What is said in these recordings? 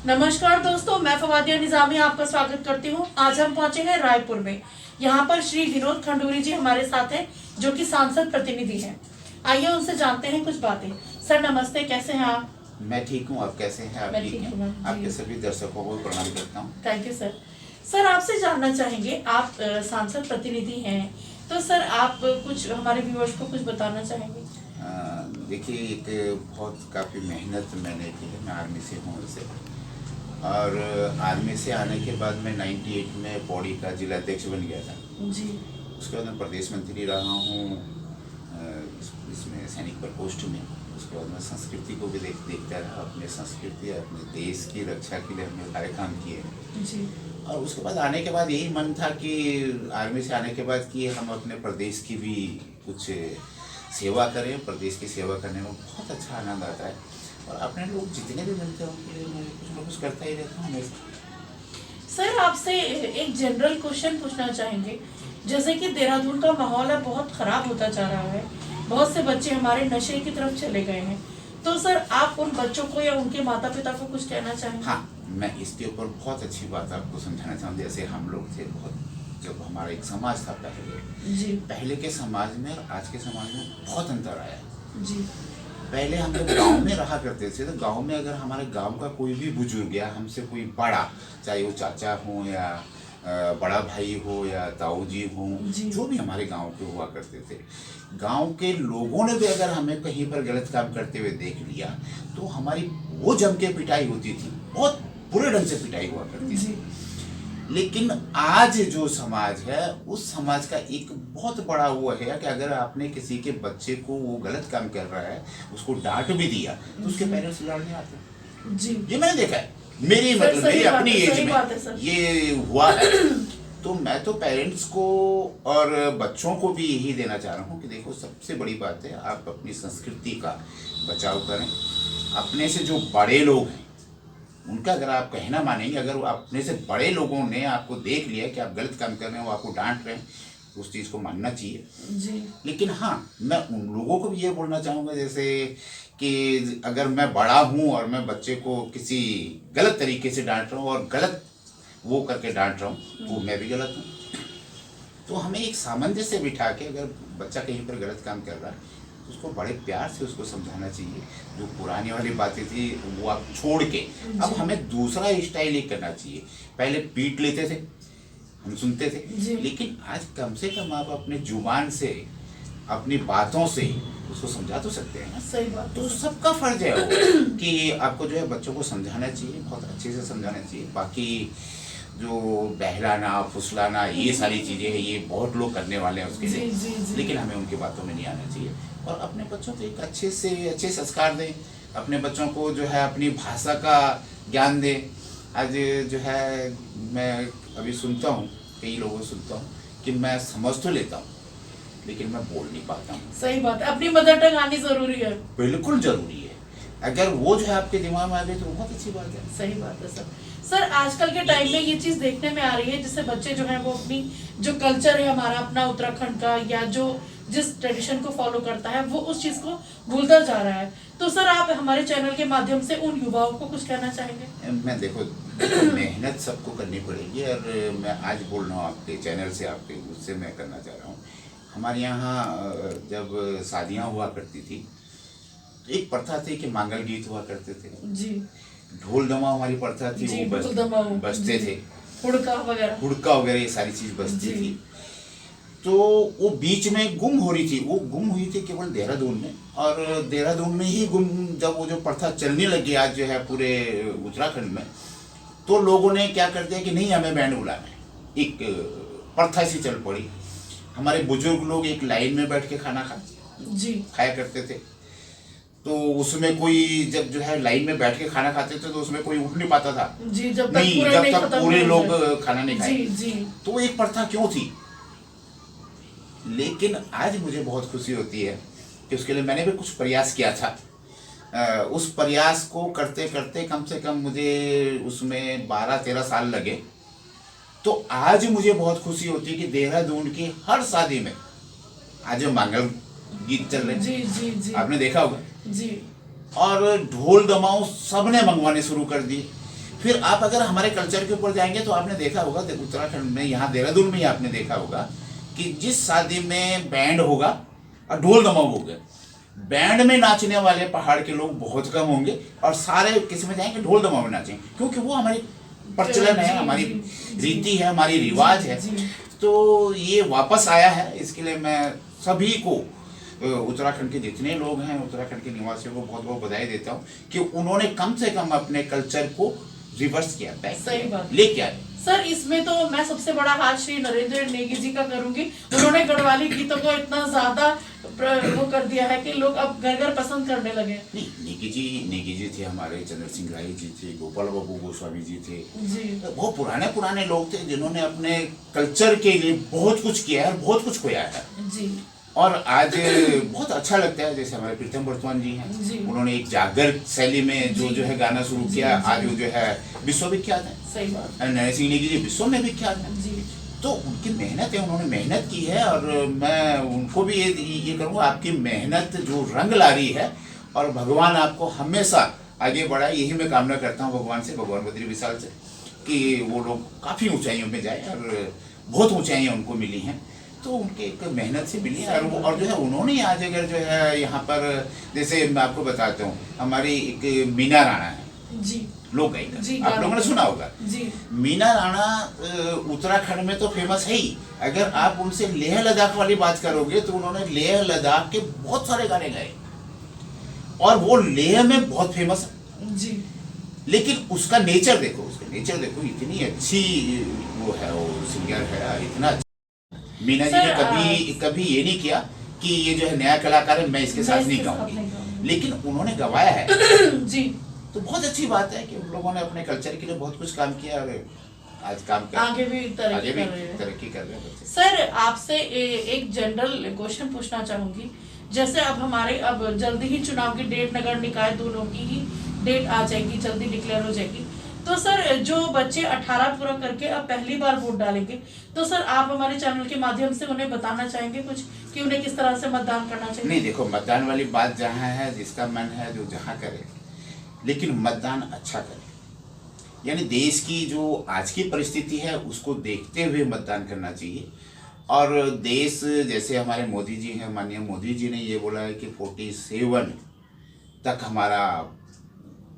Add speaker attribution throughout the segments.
Speaker 1: नमस्कार दोस्तों, मैं फवादिया निजामी आपका स्वागत करती हूँ। आज हम पहुंचे हैं रायपुर में। यहाँ पर श्री विनोद खंडूरी जी हमारे साथ हैं, जो कि सांसद प्रतिनिधि हैं। आइए उनसे जानते हैं कुछ बातें। सर नमस्ते, कैसे हैं आप?
Speaker 2: मैं ठीक हूँ, आप कैसे हैं? आप ठीक हैं? आपके सभी दर्शकों को प्रणाम करता हूँ।
Speaker 1: Thank you sir. सर आपसे जानना चाहेंगे, आप सांसद प्रतिनिधि हैं, तो सर आप कुछ हमारे व्यूअर्स को कुछ बताना चाहेंगे?
Speaker 2: देखिए, एक बहुत काफ़ी मेहनत मैंने की है। मैं आर्मी से हूँ वैसे, और आर्मी से आने के बाद मैं 98 में पौड़ी का जिला अध्यक्ष बन गया था
Speaker 1: जी।
Speaker 2: उसके बाद मैं प्रदेश मंत्री रहा हूँ इसमें सैनिक प्रकोष्ठ में। उसके बाद मैं संस्कृति को भी देखता रहा। अपने संस्कृति, अपने देश की रक्षा के लिए हमने सारे काम किए
Speaker 1: जी।
Speaker 2: और उसके बाद आने के बाद यही मन था कि आर्मी से आने के बाद कि हम अपने प्रदेश की भी कुछ सेवा करें। प्रदेश की सेवा करने में बहुत अच्छा आनंद आता है और अपने लोग जितने भी मिलते हैं उनके लिए मैं कुछ ना कुछ करता ही रहता हूँ।
Speaker 1: सर आपसे एक जनरल क्वेश्चन पूछना चाहेंगे। जैसे कि देहरादून का माहौल अब बहुत खराब होता जा रहा है, बहुत से बच्चे हमारे नशे की तरफ चले गए हैं, तो सर आप उन बच्चों को या उनके माता पिता को कुछ कहना चाहेंगे?
Speaker 2: हाँ, मैं इसके ऊपर बहुत अच्छी बात आपको समझाना चाहूँ। जैसे हम लोग थे, बहुत जब हमारा एक समाज था
Speaker 1: जी।
Speaker 2: पहले के समाज में और आज के समाज में बहुत अंतर आया
Speaker 1: जी।
Speaker 2: पहले हम लोग गांव में रहा करते थे, तो गांव में अगर हमारे गांव का कोई भी बुजुर्ग या हमसे कोई बड़ा, चाहे वो चाचा हो या बड़ा भाई हो या ताऊ जी हो, जो भी हमारे गांव के हुआ करते थे, गांव के लोगों ने भी अगर हमें कहीं पर गलत काम करते हुए देख लिया तो हमारी वो जम के पिटाई होती थी, बहुत बुरे ढंग से पिटाई हुआ करती थी। लेकिन आज जो समाज है, उस समाज का एक बहुत बड़ा वो है कि अगर आपने किसी के बच्चे को वो गलत काम कर रहा है, उसको डांट भी दिया तो उसके पेरेंट्स लड़ने आते।
Speaker 1: जी।
Speaker 2: ये मैंने देखा है, मेरी अपनी एज में ये हुआ है। तो मैं तो पेरेंट्स को और बच्चों को भी यही देना चाह रहा हूँ कि देखो, सबसे बड़ी बात है आप अपनी संस्कृति का बचाव करें। अपने से जो बड़े लोग हैं उनका अगर आप कहना मानेंगे, अगर अपने से बड़े लोगों ने आपको देख लिया कि आप गलत काम कर रहे हैं, वो आपको डांट रहे हैं, तो उस चीज़ को मानना चाहिए
Speaker 1: जी।
Speaker 2: लेकिन हाँ, मैं उन लोगों को भी ये बोलना चाहूँगा जैसे कि अगर मैं बड़ा हूँ और मैं बच्चे को किसी गलत तरीके से डांट रहा हूँ और गलत वो करके डांट रहा हूँ, तो मैं भी गलत हूँ। तो हमें एक सामंजस्य बिठा के, अगर बच्चा कहीं पर गलत काम कर रहा है तो उसको बड़े प्यार से उसको समझाना चाहिए। जो पुरानी वाली बातें थी वो आप छोड़ के अब हमें दूसरा स्टाइल एक करना चाहिए। पहले पीट लेते थे, हम सुनते थे, लेकिन आज कम से कम आप अपने जुबान से, अपनी बातों से उसको समझा तो सकते हैं ना।
Speaker 1: सही बात।
Speaker 2: तो सबका फर्ज है वो कि आपको जो है बच्चों को समझाना चाहिए, बहुत अच्छे से समझाना चाहिए। बाकी जो बहलाना फुसलाना ये सारी चीज़ें हैं, ये बहुत लोग करने वाले हैं उसके लिए, लेकिन हमें उनकी बातों में नहीं आना चाहिए और अपने बच्चों को एक अच्छे संस्कार दें। अपने बच्चों को जो है अपनी भाषा का ज्ञान दें। आज जो है मैं अभी सुनता हूँ, कई लोगों को सुनता हूँ कि मैं समझ तो लेता हूँ लेकिन मैं बोल नहीं पाता हूँ।
Speaker 1: सही बात है, अपनी मदर टंग आनी जरूरी है।
Speaker 2: बिल्कुल जरूरी है। अगर वो जो है आपके दिमाग में आ गई तो बहुत अच्छी बात है।
Speaker 1: सही बात है सर। सर आजकल के टाइम में ये चीज देखने में आ रही है, जिससे बच्चे जो है वो अपनी जो कल्चर है हमारा अपना उत्तराखंड का, या जो जिस ट्रेडिशन को फॉलो करता है, वो उस चीज को भूलता जा रहा है। तो सर आप हमारे चैनल के माध्यम से उन युवाओं को कुछ कहना चाहेंगे?
Speaker 2: मैं देखो मेहनत सबको करनी पड़ेगी और मैं आज बोल रहा हूँ आपके चैनल से, आपके उससे मैं करना चाह रहा हूँ। हमारे यहाँ जब शादियाँ हुआ करती थी तो एक प्रथा थी कि मांगल गीत हुआ करते थे
Speaker 1: जी।
Speaker 2: ढोल दमा हमारी प्रथा थी, वो बजते थे,
Speaker 1: हुड़का वगैरह
Speaker 2: ये सारी चीज बजती थी। तो वो बीच में गुम हो रही थी, वो गुम हुई थी केवल देहरादून में, और देहरादून में ही गुम, जब वो जो प्रथा चलने लगी आज जो है पूरे उत्तराखंड में, तो लोगों ने क्या कर दिया कि नहीं, हमें बैंड बुलाना है। एक प्रथा सी चल पड़ी। हमारे बुजुर्ग लोग एक लाइन में बैठ के खाना खाया करते थे, तो उसमें कोई जब जो है लाइन में बैठ के खाना खाते थे तो उसमें कोई उठ नहीं पाता था
Speaker 1: जी, जब तक
Speaker 2: पूरे लोग खाना नहीं खाए।
Speaker 1: जी।
Speaker 2: तो एक प्रथा क्यों थी? लेकिन आज मुझे बहुत खुशी होती है कि उसके लिए मैंने भी कुछ प्रयास किया था। उस प्रयास को करते करते कम से कम मुझे उसमें 12-13 साल लगे। तो आज मुझे बहुत खुशी होती है कि देहरादून की हर शादी में आज मंगल गीत चल रहे हैं।
Speaker 1: जी।
Speaker 2: आपने देखा होगा
Speaker 1: जी।
Speaker 2: और ढोल दमाऊ सबने मंगवाने शुरू कर दिए। फिर आप अगर हमारे कल्चर के ऊपर जाएंगे तो आपने देखा होगा उत्तराखंड में, यहाँ देहरादून में ही आपने देखा होगा कि जिस शादी में बैंड होगा और ढोल दमाऊ होगा, बैंड में नाचने वाले पहाड़ के लोग बहुत कम होंगे और सारे किसी में जाएंगे ढोल दमाऊ में नाचेंगे, क्योंकि वो हमारी प्रचलन है, हमारी रीति है, हमारी रिवाज है। तो ये वापस आया है, इसके लिए मैं सभी को, उत्तराखंड के जितने लोग हैं, उत्तराखंड के निवासियों को बहुत बहुत बधाई देता हूँ कि उन्होंने कम से कम अपने कल्चर को रिवर्स किया,
Speaker 1: सही बात
Speaker 2: लेके आए।
Speaker 1: सर इसमें तो मैं सबसे बड़ा हाथ श्री नरेंद्र नेगी जी का करूंगी। उन्होंने गढ़वाली गीतों को इतना ज्यादा वो कर दिया है कि लोग अब घर घर पसंद करने लगे।
Speaker 2: नहीं, नेगी जी थे हमारे, चंद्र सिंह राय जी थे, गोपाल बाबू गोस्वामी जी थे
Speaker 1: जी,
Speaker 2: बहुत पुराने लोग थे जिन्होंने अपने कल्चर के लिए बहुत कुछ किया है, बहुत कुछ खोया है
Speaker 1: जी।
Speaker 2: और आज बहुत अच्छा लगता है। जैसे हमारे प्रीतम वर्तमान जी हैं, उन्होंने एक जागर शैली में जो है गाना शुरू किया, आज वो जो है विश्वविख्यात है।
Speaker 1: सही बात।
Speaker 2: नरेंद्र सिंह नेगी जी विश्व में विख्यात है
Speaker 1: जी।
Speaker 2: तो उनकी मेहनत है, उन्होंने मेहनत की है और मैं उनको भी ये करूँगा, आपकी मेहनत जो रंग ला रही है और भगवान आपको हमेशा आगे बढ़ाए, यही मैं कामना करता हूँ भगवान से, भगवान बद्री विशाल से, कि वो लोग काफ़ी ऊंचाइयों में जाए और बहुत ऊंचाइयाँ उनको मिली हैं तो उनके एक मेहनत से मिली है। और जो है उन्होंने आज अगर जो है यहाँ पर, जैसे मैं आपको बताता हूँ, हमारी एक मीना राणा है
Speaker 1: जी,
Speaker 2: लोक गायिका, आप लोगों ने सुना होगा
Speaker 1: जी।
Speaker 2: मीना राणा उत्तराखंड में तो फेमस है ही, अगर आप उनसे लेह लद्दाख वाली बात करोगे तो उन्होंने लेह लद्दाख के बहुत सारे गाने गाए और वो लेह में बहुत फेमस है
Speaker 1: जी।
Speaker 2: लेकिन उसका नेचर देखो, इतनी अच्छी वो है, वो सिंगर है, इतना अच्छा। मीना जी ने कभी ये नहीं किया कि ये जो है नया कलाकार है, मैं इसके साथ नहीं गाऊंगी, लेकिन उन्होंने गवाया है
Speaker 1: जी।
Speaker 2: तो बहुत अच्छी बात है कि उन लोगों ने अपने कल्चर के लिए बहुत कुछ काम किया और आज काम कर
Speaker 1: आगे भी तरक्की
Speaker 2: कर रहे हैं।
Speaker 1: सर आपसे एक जनरल क्वेश्चन पूछना चाहूंगी, जैसे अब जल्दी ही चुनाव की डेट, नगर निकाय दोनों की ही डेट आ जाएगी, जल्दी डिक्लेयर हो जाएगी, तो सर जो बच्चे 18 पूरा करके अब पहली बार वोट डालेंगे, तो सर आप हमारे चैनल के माध्यम से उन्हें बताना चाहेंगे कुछ कि उन्हें किस तरह से मतदान करना चाहिए?
Speaker 2: नहीं, देखो मतदान वाली बात जहाँ है, जिसका मन है जो जहाँ करे, लेकिन मतदान अच्छा करे। यानी देश की जो आज की परिस्थिति है उसको देखते हुए मतदान करना चाहिए। और देश, जैसे हमारे मोदी जी हैं, माननीय मोदी जी ने ये बोला है कि 47 तक हमारा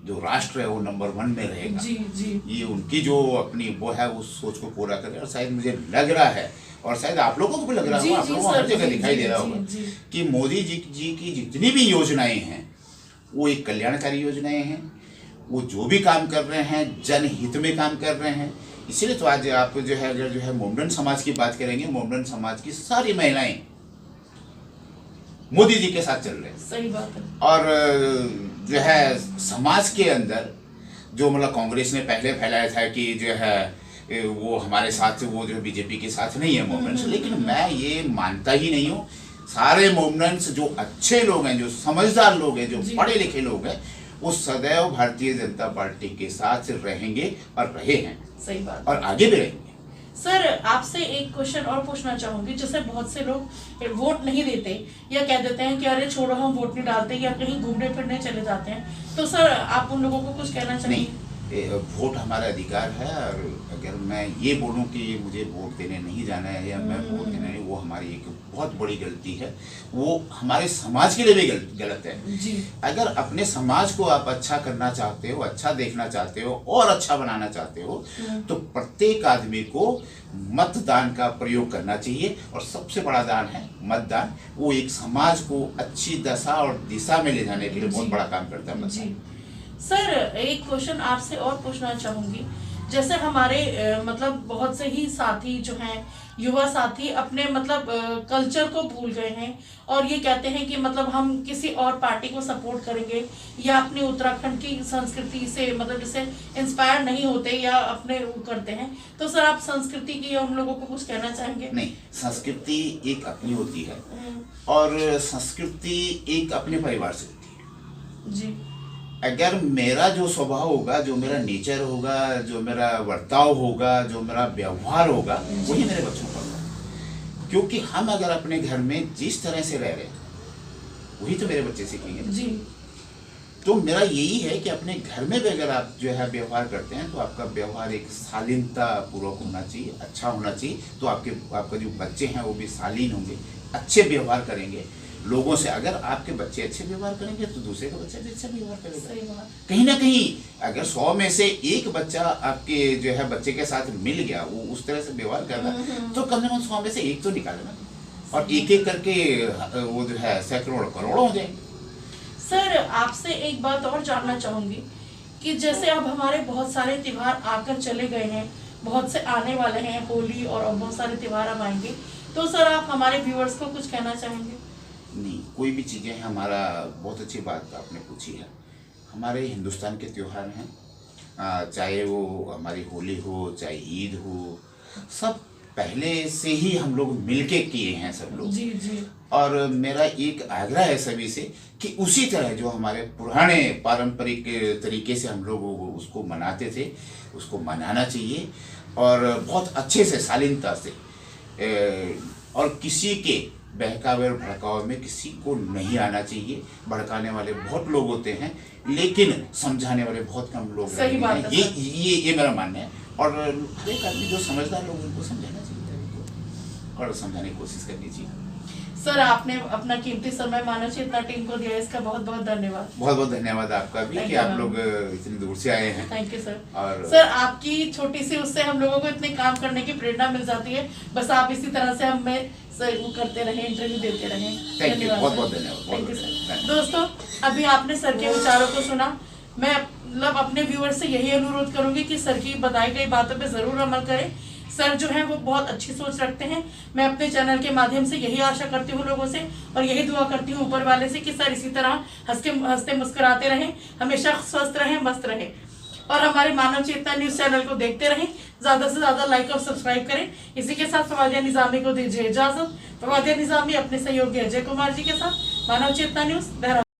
Speaker 2: जो राष्ट्र है वो नंबर 1 में रहेगा।
Speaker 1: जी, जी।
Speaker 2: ये उनकी जो अपनी वो है उस सोच को पूरा करे और शायद मुझे लग रहा है और शायद आप लोगों को भी लग रहा होगा, आप लोगों को हर जगह दिखाई दे रहा होगा कि मोदी जी की जितनी भी योजनाएं हैं वो एक कल्याणकारी योजनाएं हैं। वो जो भी काम कर रहे हैं जनहित में काम कर रहे हैं। इसीलिए तो आज आप जो है, अगर जो है मोमडन समाज की बात करेंगे, मोमडन समाज की सारी महिलाएं मोदी जी के साथ चल रहे हैं।
Speaker 1: सही बात है।
Speaker 2: और जो है समाज के अंदर जो मतलब कांग्रेस ने पहले फैलाया था कि जो है वो हमारे साथ, वो जो बीजेपी के साथ नहीं है मोमडन्स, लेकिन मैं ये मानता ही नहीं हूँ। सारे मोमडन्स जो अच्छे लोग हैं, जो समझदार लोग हैं, जो पढ़े लिखे लोग हैं, वो सदैव भारतीय जनता पार्टी के साथ रहेंगे और रहे हैं।
Speaker 1: सही बात।
Speaker 2: और आगे भी रहेंगे।
Speaker 1: सर आपसे एक क्वेश्चन और पूछना चाहूंगी, जैसे बहुत से लोग वोट नहीं देते या कह देते हैं कि अरे छोड़ो हम वोट नहीं डालते, या कहीं घूमने फिरने चले जाते हैं, तो सर आप उन लोगों को कुछ कहना चाहिए?
Speaker 2: वोट हमारा अधिकार है और अगर मैं ये बोलूं कि मुझे वोट देने नहीं जाना है या मैं वोट देने नहीं, वो हमारी एक बहुत बड़ी गलती है। वो हमारे समाज के लिए भी गलत है
Speaker 1: जी।
Speaker 2: अगर अपने समाज को आप अच्छा करना चाहते हो, अच्छा देखना चाहते हो और अच्छा बनाना चाहते हो, तो प्रत्येक आदमी को मतदान का प्रयोग करना चाहिए। और सबसे बड़ा दान है मतदान, वो एक समाज को अच्छी दशा और दिशा में ले जाने के लिए बहुत बड़ा काम करता है मतदान।
Speaker 1: सर एक क्वेश्चन आपसे और पूछना चाहूंगी, जैसे हमारे मतलब बहुत से ही साथी जो हैं, युवा साथी अपने मतलब कल्चर को भूल गए हैं और ये कहते हैं कि मतलब हम किसी और पार्टी को सपोर्ट करेंगे या अपने उत्तराखंड की संस्कृति से मतलब जैसे इंस्पायर नहीं होते या अपने वो करते हैं, तो सर आप संस्कृति की उन लोगों को कुछ कहना चाहेंगे?
Speaker 2: नहीं, संस्कृति एक अपनी होती है और संस्कृति एक अपने परिवार से होती है
Speaker 1: जी।
Speaker 2: अगर मेरा जो स्वभाव होगा, जो मेरा नेचर होगा, जो मेरा बर्ताव होगा, जो मेरा व्यवहार होगा, वही मेरे बच्चों का होगा। क्योंकि हम अगर अपने घर में जिस तरह से रह रहे हैं वही तो मेरे बच्चे सीखेंगे
Speaker 1: जी।
Speaker 2: तो मेरा यही है कि अपने घर में भी अगर आप जो है व्यवहार करते हैं तो आपका व्यवहार एक शालीनता पूर्वक होना चाहिए, अच्छा होना चाहिए। तो आपका जो बच्चे हैं वो भी शालीन होंगे, अच्छे व्यवहार करेंगे लोगों से। अगर आपके बच्चे अच्छे व्यवहार करेंगे तो दूसरे का बच्चा भी अच्छा व्यवहार
Speaker 1: सही
Speaker 2: करेगा।
Speaker 1: बात।
Speaker 2: कहीं ना कहीं अगर 100 में से एक बच्चा आपके जो है बच्चे के साथ मिल गया, वो उस तरह से व्यवहार कर रहा, तो कम से कम 100 में से एक तो निकाले ना, और एक एक करके वो जो है सैकड़ों करोड़ों हो जाएंगे।
Speaker 1: सर आपसे एक बात और जानना चाहूंगी कि जैसे अब हमारे बहुत सारे त्योहार आकर चले गए हैं, बहुत से आने वाले हैं, होली और अब बहुत सारे त्योहार अब आएंगे, तो सर आप हमारे व्यूअर्स को कुछ कहना चाहेंगे?
Speaker 2: नहीं, कोई भी चीज़ें हैं, हमारा बहुत अच्छी बात आपने पूछी है। हमारे हिंदुस्तान के त्योहार हैं, चाहे वो हमारी होली हो, चाहे ईद हो, सब पहले से ही हम लोग मिलके किए हैं सब लोग।
Speaker 1: जी जी।
Speaker 2: और मेरा एक आग्रह है सभी से कि उसी तरह जो हमारे पुराने पारंपरिक तरीके से हम लोग उसको मनाते थे, उसको मनाना चाहिए, और बहुत अच्छे से शालीनता से। और किसी के बहकावे और भड़कावे में किसी को नहीं आना चाहिए। भड़काने वाले बहुत लोग होते हैं, लेकिन समझाने वाले बहुत कम लोग
Speaker 1: सही बात है।
Speaker 2: ये मेरा मानना है। और एक आदमी जो समझदार लोग उनको समझाना चाहिए उनको, और समझाने की कोशिश करनी चाहिए।
Speaker 1: सर आपने अपना कीमती समय मानव चेतना टीम को दिया, इसका बहुत बहुत धन्यवाद।
Speaker 2: बहुत बहुत धन्यवाद आपका भी कि आप लोग इतनी दूर से आए हैं।
Speaker 1: Thank you sir.
Speaker 2: और
Speaker 1: सर आपकी छोटी सी उससे हम लोगों को इतने काम करने की प्रेरणा मिल जाती है। बस आप इसी तरह से हमें सर वो करते रहे, इंटरव्यू देते रहे।
Speaker 2: थैंक यू, बहुत बहुत धन्यवाद।
Speaker 1: Thank you sir. दोस्तों अभी आपने सर के विचारों को सुना। मैं मतलब अपने व्यूअर्स से यही अनुरोध करूंगी कि सर की बताई गई बातों पे जरूर अमल करें। सर जो है वो बहुत अच्छी सोच रखते हैं। मैं अपने चैनल के माध्यम से यही आशा करती हूँ लोगों से, और यही दुआ करती हूँ ऊपर वाले से कि सर इसी तरह हंसते मुस्कुराते रहें, हमेशा स्वस्थ रहें, मस्त रहें, और हमारे मानव चेतना न्यूज चैनल को देखते रहें। ज्यादा से ज्यादा लाइक और सब्सक्राइब करें। इसी के साथ फवादिया निजामी को दीजिए इजाजत। फवादिया निजामी अपने सहयोगी अजय कुमार जी के साथ, मानव चेतना न्यूज, देहरादून।